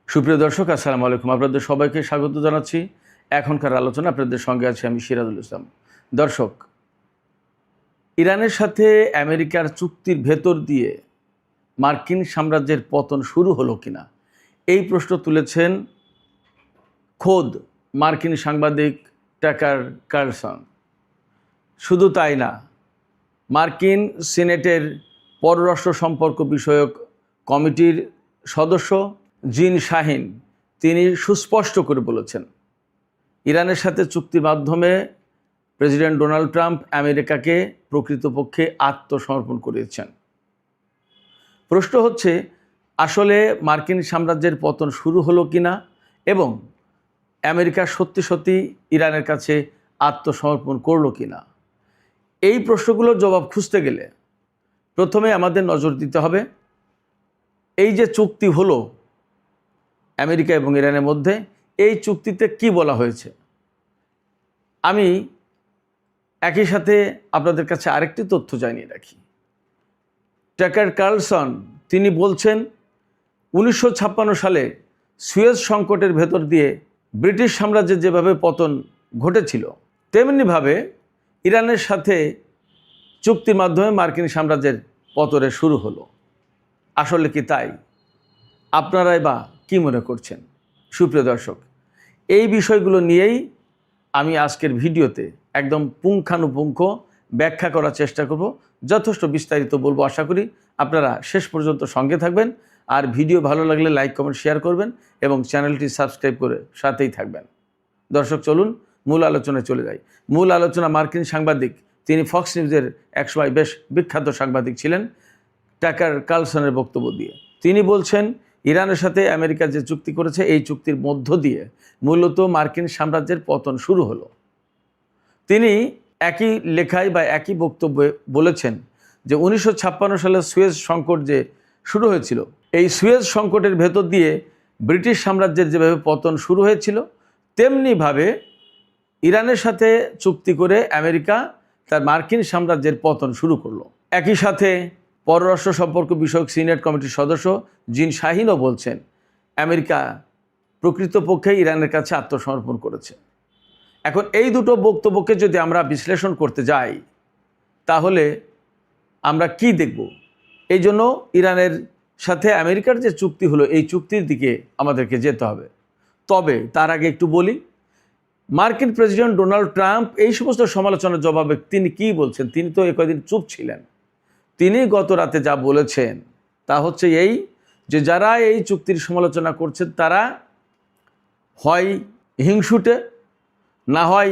সুপ্রিয় দর্শক, আসসালামু আলাইকুম। আপনাদের সবাইকে স্বাগত জানাচ্ছি। এখনকার আলোচনা আপনাদের সঙ্গে আছি আমি সিরাজুল ইসলাম। দর্শক, ইরানের সাথে আমেরিকার চুক্তির ভেতর দিয়ে মার্কিন সাম্রাজ্যের পতন শুরু হলো কিনা, এই প্রশ্ন তুলেছেন খোদ মার্কিন সাংবাদিক টাকার কার্লসন। শুধু তাই না, মার্কিন সিনেটের পররাষ্ট্র সম্পর্ক বিষয়ক কমিটির সদস্য জিন শাহিন তিনি সুস্পষ্ট করে বলেছেন, ইরানের সাথে চুক্তির মাধ্যমে প্রেসিডেন্ট ডোনাল্ড ট্রাম্প আমেরিকাকে প্রকৃতপক্ষে আত্মসমর্পণ করিয়েছেন। প্রশ্ন হচ্ছে, আসলে মার্কিন সাম্রাজ্যের পতন শুরু হলো কিনা এবং আমেরিকা সত্যি সত্যি ইরানের কাছে আত্মসমর্পণ করলো কিনা। এই প্রশ্নগুলোর জবাব খুঁজতে গেলে প্রথমে আমাদের নজর দিতে হবে এই যে চুক্তি হলো আমেরিকা এবং ইরানের মধ্যে, এই চুক্তিতে কি বলা হয়েছে। আমি একই সাথে আপনাদের কাছে আরেকটি তথ্য জানিয়ে রাখি। টাকার কার্লসন তিনি বলছেন 1956 সালে সুয়েজ সংকটের ভেতর দিয়ে ব্রিটিশ সাম্রাজ্যের যেভাবে পতন ঘটেছিল, তেমনিভাবে ইরানের সাথে চুক্তির মাধ্যমে মার্কিন সাম্রাজ্যের পতনের শুরু হলো। আসলে কি তাই? আপনারাই বা কী মনে করছেন? সুপ্রিয় দর্শক, এই বিষয়গুলো নিয়েই আমি আজকের ভিডিওতে একদম পুঙ্খানুপুঙ্খ ব্যাখ্যা করার চেষ্টা করব। যথেষ্ট বিস্তারিত বলবো। আশা করি আপনারা শেষ পর্যন্ত সঙ্গে থাকবেন। আর ভিডিও ভালো লাগলে লাইক, কমেন্ট, শেয়ার করবেন এবং চ্যানেলটি সাবস্ক্রাইব করে সাথেই থাকবেন। দর্শক, চলুন মূল আলোচনায় চলে যাই। মূল আলোচনা মার্কিন সাংবাদিক, তিনি ফক্স নিউজের একসময় বেশ বিখ্যাত সাংবাদিক ছিলেন, টাকার কার্লসনের বক্তব্য দিয়ে। তিনি বলছেন, ইরানের সাথে আমেরিকা যে চুক্তি করেছে, এই চুক্তির মধ্য দিয়ে মূলত মার্কিন সাম্রাজ্যের পতন শুরু হলো। তিনি একই লেখায় বা একই বক্তব্যে বলেছেন যে 1956 সালে সুয়েজ সংকট যে শুরু হয়েছিল, এই সুয়েজ সংকটের ভেতর দিয়ে ব্রিটিশ সাম্রাজ্যের যেভাবে পতন শুরু হয়েছিল, তেমনিভাবে ইরানের সাথে চুক্তি করে আমেরিকা তার মার্কিন সাম্রাজ্যের পতন শুরু করলো। একই সাথে পররাষ্ট্র সম্পর্ক বিষয়ক সিনেট কমিটির সদস্য জিন শাহিনও বলছেন, আমেরিকা প্রকৃতপক্ষে ইরানের কাছে আত্মসমর্পণ করেছে। এখন এই দুটো বক্তব্যকে যদি আমরা বিশ্লেষণ করতে যাই, তাহলে আমরা কি দেখব? এই জন্য ইরানের সাথে আমেরিকার যে চুক্তি হলো, এই চুক্তির দিকে আমাদেরকে যেতে হবে। তবে তার আগে একটু বলি, মার্কিন প্রেসিডেন্ট ডোনাল্ড ট্রাম্প এই সমস্ত সমালোচনার জবাবে তিনি কি বলছেন। তিনি তো কয়েকদিন চুপ ছিলেন। তিনি গত রাতে যা বলেছেন তা হচ্ছে এই, যে যারা এই চুক্তির সমালোচনা করছেন তারা হয় হিংসুটে, না হয়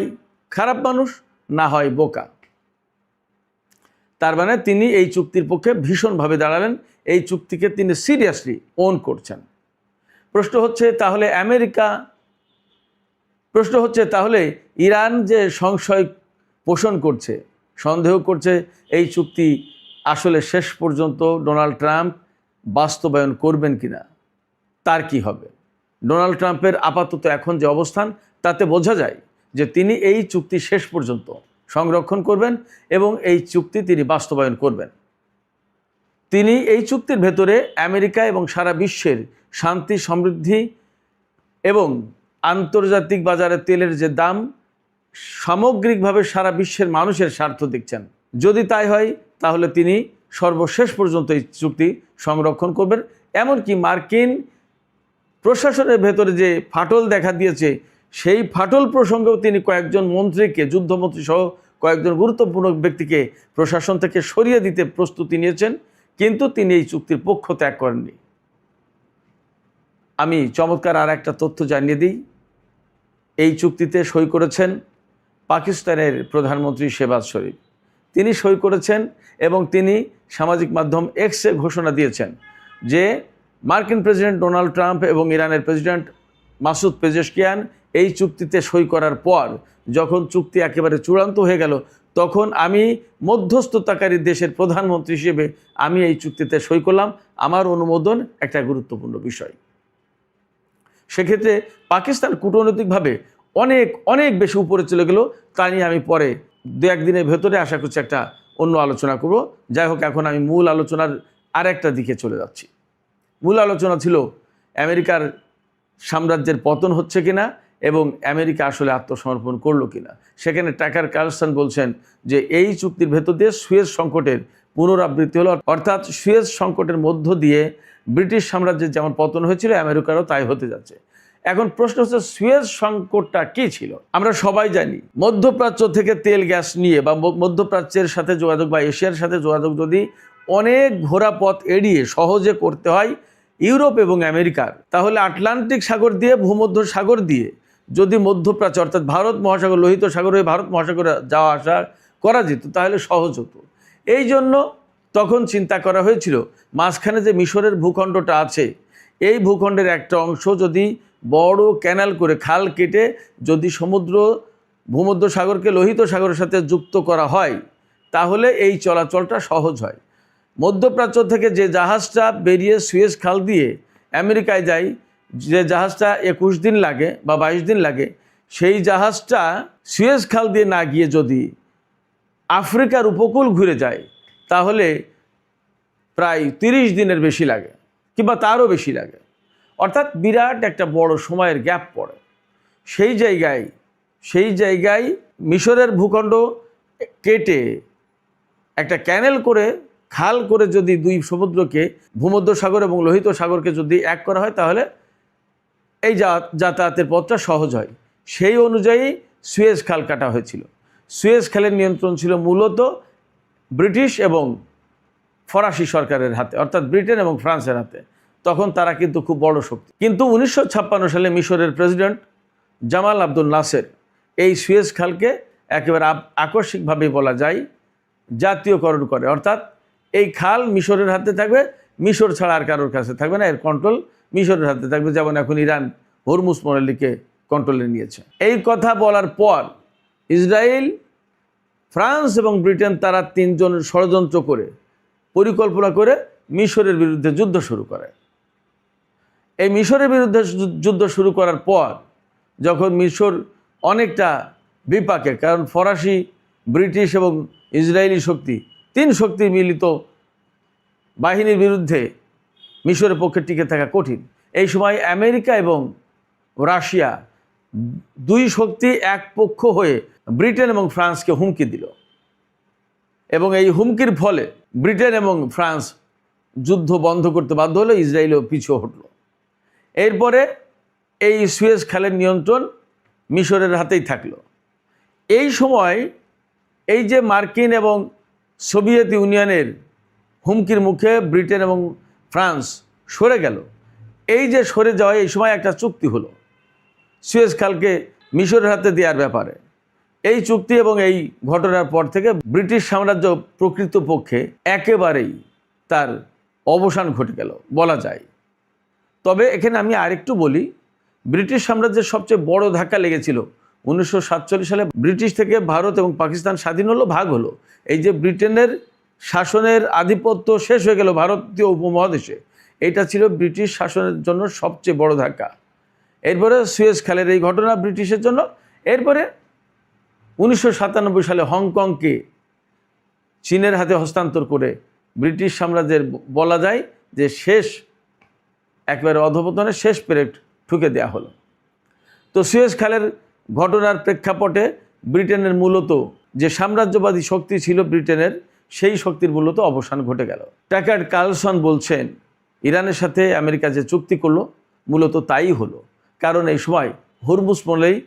খারাপ মানুষ, না হয় বোকা। তার মানে তিনি এই চুক্তির পক্ষে ভীষণভাবে দাঁড়ালেন। এই চুক্তিকে তিনি সিরিয়াসলি ওন করছেন। প্রশ্ন হচ্ছে তাহলে ইরান যে সংশয় পোষণ করছে, সন্দেহ করছে এই চুক্তি আসলে শেষ পর্যন্ত ডোনাল্ড ট্রাম্প বাস্তবায়ন করবেন কিনা, তার কি হবে? ডোনাল্ড ট্রাম্পের আপাতত এখন যে অবস্থান, তাতে বোঝা যায় যে তিনি এই চুক্তি শেষ পর্যন্ত সংরক্ষণ করবেন এবং এই চুক্তি তিনি বাস্তবায়ন করবেন। তিনি এই চুক্তির ভেতরে আমেরিকা এবং সারা বিশ্বের শান্তি, সমৃদ্ধি এবং আন্তর্জাতিক বাজারে তেলের যে দাম, সামগ্রিকভাবে সারা বিশ্বের মানুষের স্বার্থ দেখছেন। যদি তাই হয়, তাহলে তিনি সর্বশেষ পর্যন্ত এই চুক্তি সংরক্ষণ করবেন। এমনকি মার্কিন প্রশাসনের ভেতরে যে ফাটল দেখা দিয়েছে, সেই ফাটল প্রসঙ্গেও তিনি কয়েকজন মন্ত্রীকে, যুদ্ধমন্ত্রী সহ কয়েকজন গুরুত্বপূর্ণ ব্যক্তিকে প্রশাসন থেকে সরিয়ে দিতে প্রস্তুতি নিয়েছেন, কিন্তু তিনি এই চুক্তির পক্ষ ত্যাগ করেননি। আমি চমৎকার আর একটা তথ্য জানিয়ে দিই। এই চুক্তিতে সই করেছেন পাকিস্তানের প্রধানমন্ত্রী শেহবাজ শরীফ। তিনি সই করেছেন এবং তিনি সামাজিক মাধ্যম এক্সে ঘোষণা দিয়েছেন যে মার্কিন প্রেসিডেন্ট ডোনাল্ড ট্রাম্প এবং ইরানের প্রেসিডেন্ট মাসুদ পেজেশকিয়ান এই চুক্তিতে সই করার পর, যখন চুক্তি একেবারে চূড়ান্ত হয়ে গেল, তখন আমি মধ্যস্থতাকারী দেশের প্রধানমন্ত্রী হিসেবে আমি এই চুক্তিতে সই করলাম। আমার অনুমোদন একটা গুরুত্বপূর্ণ বিষয়। সেক্ষেত্রে পাকিস্তান কূটনৈতিকভাবে অনেক অনেক বেশি উপরে চলে গেল। তা নিয়ে আমি পরে দু একদিনের ভেতরে আশা করছি একটা অন্য আলোচনা করব। যাই হোক, এখন আমি মূল আলোচনার আরেকটা দিকে চলে যাচ্ছি। মূল আলোচনা ছিল আমেরিকার সাম্রাজ্যের পতন হচ্ছে কিনা এবং আমেরিকা আসলে আত্মসমর্পণ করলো কিনা। সেখানে টাকার কার্লসন বলছেন যে এই চুক্তির ভেতর দিয়ে সুয়েজ সংকটের পুনরাবৃত্তি হলো, অর্থাৎ সুয়েজ সংকটের মধ্য দিয়ে ব্রিটিশ সাম্রাজ্যের যেমন পতন হয়েছিল আমেরিকারও তাই হতে যাচ্ছে। এখন প্রশ্ন হচ্ছে সুয়েজ সংকটটা কি ছিল? আমরা সবাই জানি মধ্যপ্রাচ্য থেকে তেল গ্যাস নিয়ে বা মধ্যপ্রাচ্যের সাথে যোগাযোগ বা এশিয়ার সাথে যোগাযোগ যদি অনেক ঘোরা পথ এড়িয়ে সহজে করতে হয় ইউরোপ এবং আমেরিকার, তাহলে আটলান্টিক সাগর দিয়ে ভূমধ্য সাগর দিয়ে যদি মধ্যপ্রাচ্য অর্থাৎ ভারত মহাসাগর, লোহিত সাগর হয়ে ভারত মহাসাগরে যাওয়া আসা করা যেত তাহলে সহজ হতো। এই জন্য তখন চিন্তা করা হয়েছিল মাঝখানে যে মিশরের ভূখণ্ডটা আছে এই ভূখণ্ডের একটা অংশ যদি বড় ক্যানাল করে খাল কেটে যদি সমুদ্র ভূমধ্য সাগরকে লোহিত সাগরের সাথে যুক্ত করা হয় তাহলে এই চলাচলটা সহজ হয়। মধ্যপ্রাচ্য থেকে যে জাহাজটা বেরিয়ে সুয়েজ খাল দিয়ে আমেরিকায় যায়, যে জাহাজটা 21 দিন লাগে বা 22 দিন লাগে, সেই জাহাজটা সুয়েজ খাল দিয়ে না গিয়ে যদি আফ্রিকার উপকূল ঘুরে যায় তাহলে প্রায় 30 দিনের বেশি লাগে কিংবা তারও বেশি লাগে, অর্থাৎ বিরাট একটা বড় সময়ের গ্যাপ পড়ে। সেই জায়গায় মিশরের ভূখণ্ড কেটে একটা ক্যানেল করে খাল করে যদি দুই সমুদ্রকে ভূমধ্য সাগর এবং লোহিত সাগরকে যদি এক করা হয় তাহলে এই যাতায়াতের পথটা সহজ হয়। সেই অনুযায়ী সুয়েজ খাল কাটা হয়েছিল। সুয়েজ খালের নিয়ন্ত্রণ ছিল মূলত ব্রিটিশ এবং ফরাসি সরকারের হাতে, অর্থাৎ ব্রিটেন এবং ফ্রান্সের হাতে। তখন তারা কিন্তু খুব বড় শক্তি। কিন্তু 1956 সালে মিশরের প্রেসিডেন্ট জামাল আব্দুল নাসের এই সুয়েজ খালকে একেবারে আকস্মিকভাবে বলা যায় জাতীয়করণ করে, অর্থাৎ এই খাল মিশরের হাতে থাকবে, মিশর ছাড়া আর কারোর কাছে থাকবে না, এর কন্ট্রোল মিশরের হাতে থাকবে, যেমন এখন ইরান হরমুজ প্রণালীকে কন্ট্রোলে নিয়েছে। এই কথা বলার পর ইসরায়েল, ফ্রান্স এবং ব্রিটেন তারা তিনজন ষড়যন্ত্র করে পরিকল্পনা করে মিশরের বিরুদ্ধে যুদ্ধ শুরু করে। এই মিশরের বিরুদ্ধে যুদ্ধ শুরু করার পর যখন মিশর অনেকটা বিপাকে, কারণ ফরাসি, ব্রিটিশ এবং ইসরায়েলি শক্তি, তিন শক্তির মিলিত বাহিনীর বিরুদ্ধে মিশরের পক্ষে টিকে থাকা কঠিন। এই সময় আমেরিকা এবং রাশিয়া দুই শক্তি এক পক্ষ হয়ে ব্রিটেন এবং ফ্রান্সকে হুমকি দিল এবং এই হুমকির ফলে ব্রিটেন এবং ফ্রান্স যুদ্ধ বন্ধ করতে বাধ্য হলো, ইসরায়েলও পিছু হটল। এরপরে এই সুয়েজ খালের নিয়ন্ত্রণ মিশরের হাতেই থাকলো। এই সময় এই যে মার্কিন এবং সোভিয়েত ইউনিয়নের হুমকির মুখে ব্রিটেন এবং ফ্রান্স সরে গেল, এই যে সরে যাওয়া, এই সময় একটা চুক্তি হলো সুয়েজ খালকে মিশরের হাতে দেওয়ার ব্যাপারে। এই চুক্তি এবং এই ঘটনার পর থেকে ব্রিটিশ সাম্রাজ্য প্রকৃতপক্ষে একেবারেই তার অবসান ঘটে গেল বলা যায়। তবে এখানে আমি আরেকটু বলি, ব্রিটিশ সাম্রাজ্যের সবচেয়ে বড় ধাক্কা লেগেছিল 1947 সালে। ব্রিটিশ থেকে ভারত এবং পাকিস্তান স্বাধীন হলো, ভাগ হলো। এই যে ব্রিটেনের শাসনের আধিপত্য শেষ হয়ে গেল ভারতীয় উপমহাদেশে, এটা ছিল ব্রিটিশ শাসনের জন্য সবচেয়ে বড় ধাক্কা। এরপরে সুয়েজ খালের এই ঘটনা ব্রিটিশের জন্য। এরপরে 1997 সালে হংকংকে চীনের হাতে হস্তান্তর করে ব্রিটিশ সাম্রাজ্যের বলা যায় যে শেষ, একেবারে অধঃপতনের শেষ পেরেক ঠুকে দেওয়া হলো। তো সুয়েজ খালের ঘটনার প্রেক্ষাপটে ব্রিটেনের মূলত যে সাম্রাজ্যবাদী শক্তি ছিল ব্রিটেনের, সেই শক্তির মূলত অবসান ঘটে গেল। টাকার কার্লসন বলছেন ইরানের সাথে আমেরিকা যে চুক্তি করলো মূলত তাই হলো, কারণ এই সময় হরমুজ প্রণালী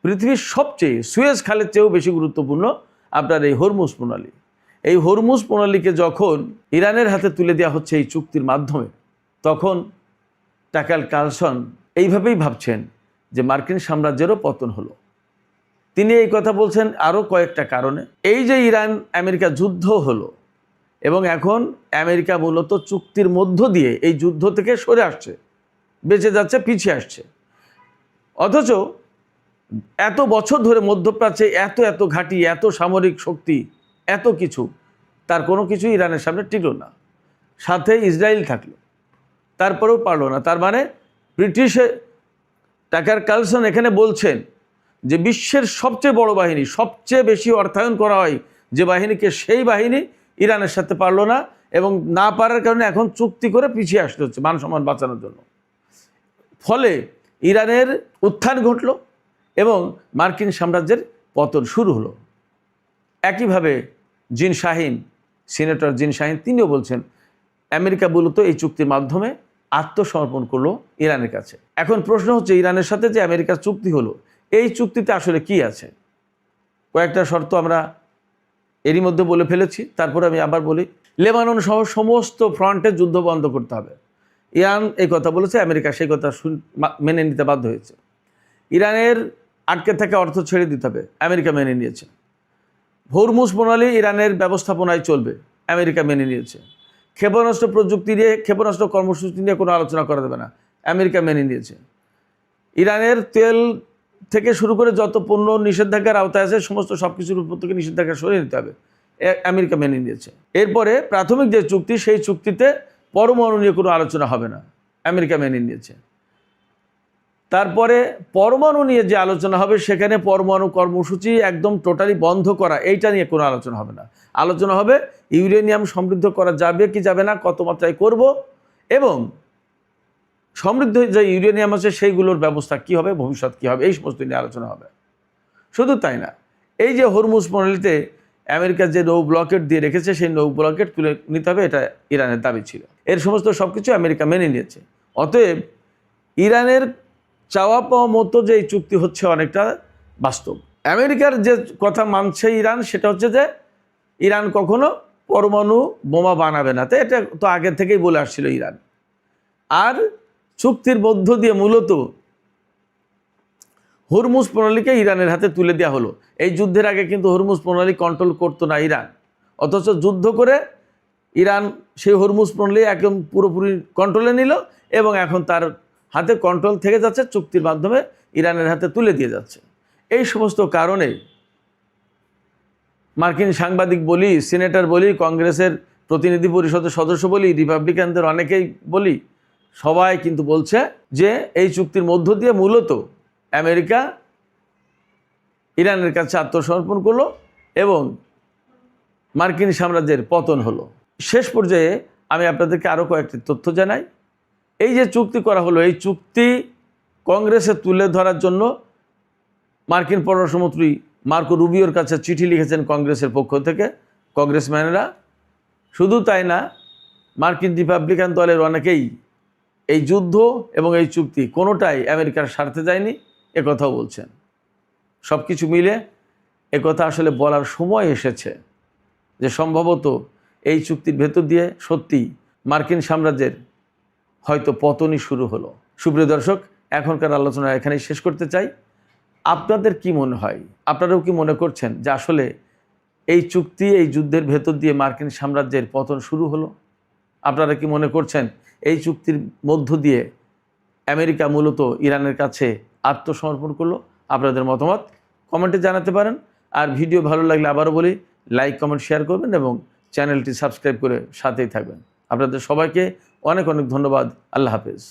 পৃথিবীর সবচেয়ে, সুয়েজ খালের চেয়েও বেশি গুরুত্বপূর্ণ আপনার এই হরমুজ প্রণালী। এই হরমুজ প্রণালীকে যখন ইরানের হাতে তুলে দেওয়া হচ্ছে এই চুক্তির মাধ্যমে, তখন টাকার কার্লসন এইভাবেই ভাবছেন যে মার্কিন সাম্রাজ্যেরও পতন হলো। তিনি এই কথা বলছেন আরও কয়েকটা কারণে। এই যে ইরান আমেরিকা যুদ্ধ হলো এবং এখন আমেরিকা মূলত চুক্তির মধ্য দিয়ে এই যুদ্ধ থেকে সরে আসছে, বেঁচে যাচ্ছে, পিছিয়ে আসছে। অথচ এত বছর ধরে মধ্যপ্রাচ্যে এত ঘাঁটি, এত সামরিক শক্তি, এত কিছু, তার কোনো কিছু ইরানের সামনে টিকল না। সাথে ইসরায়েল থাকলো, তারপরেও পারলো না। তার মানে ব্রিটিশে টাকার কার্লসন এখানে বলছেন যে বিশ্বের সবচেয়ে বড় বাহিনী, সবচেয়ে বেশি অর্থায়ন করা হয় যে বাহিনীকে, সেই বাহিনী ইরানের সাথে পারলো না এবং না পারার কারণে এখন চুক্তি করে পিছিয়ে আসতে হচ্ছে মান সম্মান বাঁচানোর জন্য। ফলে ইরানের উত্থান ঘটল এবং মার্কিন সাম্রাজ্যের পতন শুরু হলো। একইভাবে জিন শাহিন, সিনেটর জিন শাহিন, তিনিও বলছেন আমেরিকা মূলত এই চুক্তির মাধ্যমে আত্মসমর্পণ করলো ইরানের কাছে। এখন প্রশ্ন হচ্ছে, ইরানের সাথে যে আমেরিকার চুক্তি হলো, এই চুক্তিতে আসলে কি আছে? কয়েকটা শর্ত আমরা এরই মধ্যে বলে ফেলেছি, তারপরে আমি আবার বলি। লেবানন সহ সমস্ত ফ্রন্টে যুদ্ধ বন্ধ করতে হবে। ইরান এই কথা বলেছে, আমেরিকা সেই কথা মেনে নিতে বাধ্য হয়েছে। ইরানের আটকে থাকা অর্থ ছেড়ে দিতে হবে, আমেরিকা মেনে নিয়েছে। হরমুজ প্রণালী ইরানের ব্যবস্থাপনায় চলবে, আমেরিকা মেনে নিয়েছে। ক্ষেপণাস্ত্র প্রযুক্তি নিয়ে, ক্ষেপণাস্ত্র কর্মসূচি নিয়ে কোনো আলোচনা করা যাবে না, আমেরিকা মেনে নিয়েছে। ইরানের তেল থেকে শুরু করে যত পণ্য নিষেধাজ্ঞার আওতায় আছে সমস্ত সব কিছুর উপর থেকে নিষেধাজ্ঞা সরিয়ে নিতে হবে, আমেরিকা মেনে নিয়েছে। এরপরে প্রাথমিক যে চুক্তি, সেই চুক্তিতে পরমাণু নিয়ে কোনো আলোচনা হবে না, আমেরিকা মেনে নিয়েছে। তারপরে পরমাণু নিয়ে যে আলোচনা হবে, সেখানে পরমাণু কর্মসূচি একদম টোটালি বন্ধ করা, এইটা নিয়ে কোনো আলোচনা হবে না। আলোচনা হবে ইউরেনিয়াম সমৃদ্ধ করা যাবে কি যাবে না, কত মাত্রায় করব, এবং সমৃদ্ধ যে ইউরেনিয়াম আছে সেইগুলোর ব্যবস্থা কী হবে, ভবিষ্যৎ কী হবে, এই সমস্ত নিয়ে আলোচনা হবে। শুধু তাই না, এই যে হরমুজ প্রণালীতে আমেরিকা যে নৌ ব্লকেট দিয়ে রেখেছে, সেই নৌ ব্লকেট তুলে নিতে হবে, এটা ইরানের দাবি ছিল। এর সমস্ত সব কিছু আমেরিকা মেনে নিয়েছে। অতএব ইরানের চাওয়া পাওয়া মতো যে এই চুক্তি হচ্ছে অনেকটা বাস্তব। আমেরিকার যে কথা মানছে ইরান, সেটা হচ্ছে যে ইরান কখনো পরমাণু বোমা বানাবে না, তো এটা তো আগে থেকেই বলে আসছিল ইরান। আর চুক্তির মধ্য দিয়ে মূলত হরমুজ প্রণালীকে ইরানের হাতে তুলে দেওয়া হলো। এই যুদ্ধের আগে কিন্তু হরমুজ প্রণালী কন্ট্রোল করতো না ইরান, অথচ যুদ্ধ করে ইরান সেই হরমুজ প্রণালী একদম পুরোপুরি কন্ট্রোলে নিল এবং এখন তার হাতে কন্ট্রোল থেকে যাচ্ছে, চুক্তির মাধ্যমে ইরানের হাতে তুলে দিয়ে যাচ্ছে। এই সমস্ত কারণে মার্কিন সাংবাদিক বলি, সিনেটর বলি, কংগ্রেসের প্রতিনিধি পরিষদের সদস্য বলি, রিপাবলিকানদের অনেকেই বলি, সবাই কিন্তু বলছে যে এই চুক্তির মধ্য দিয়ে মূলত আমেরিকা ইরানের কাছে আত্মসমর্পণ করলো এবং মার্কিন সাম্রাজ্যের পতন হলো। শেষ পর্যায়ে আমি আপনাদেরকে আরও কয়েকটি তথ্য জানাই। এই যে চুক্তি করা হলো, এই চুক্তি কংগ্রেসে তুলে ধরার জন্য মার্কিন পররাষ্ট্রমন্ত্রী মার্কো রুবিওর কাছে চিঠি লিখেছেন কংগ্রেসের পক্ষ থেকে কংগ্রেসম্যানেরা। শুধু তাই না, মার্কিন রিপাবলিকান দলের অনেকেই এই যুদ্ধ এবং এই চুক্তি কোনোটাই আমেরিকার স্বার্থে যায়নি একথাও বলছেন। সব কিছু মিলে একথা আসলে বলার সময় এসেছে যে সম্ভবত এই চুক্তির ভেতর দিয়ে সত্যি মার্কিন সাম্রাজ্যের হয়তো পতনই শুরু হলো। সুপ্রিয় দর্শক, এখনকার আলোচনা এখানেই শেষ করতে চাই। আপনাদের কি মনে হয়, আপনারাও কি মনে করছেন যে আসলে এই চুক্তি, এই যুদ্ধের ভেতর দিয়ে মার্কিন সাম্রাজ্যের পতন শুরু হলো? আপনারা কি মনে করছেন এই চুক্তির মধ্য দিয়ে আমেরিকা মূলত ইরানের কাছে আত্মসমর্পণ করলো? আপনাদের মতামত কমেন্টে জানাতে পারেন। আর ভিডিও ভালো লাগলে আবারও বলি, লাইক, কমেন্ট, শেয়ার করবেন এবং চ্যানেলটি সাবস্ক্রাইব করে সাথেই থাকবেন। আপনাদের সবাইকে অনেক অনেক ধন্যবাদ। আল্লাহ হাফেজ।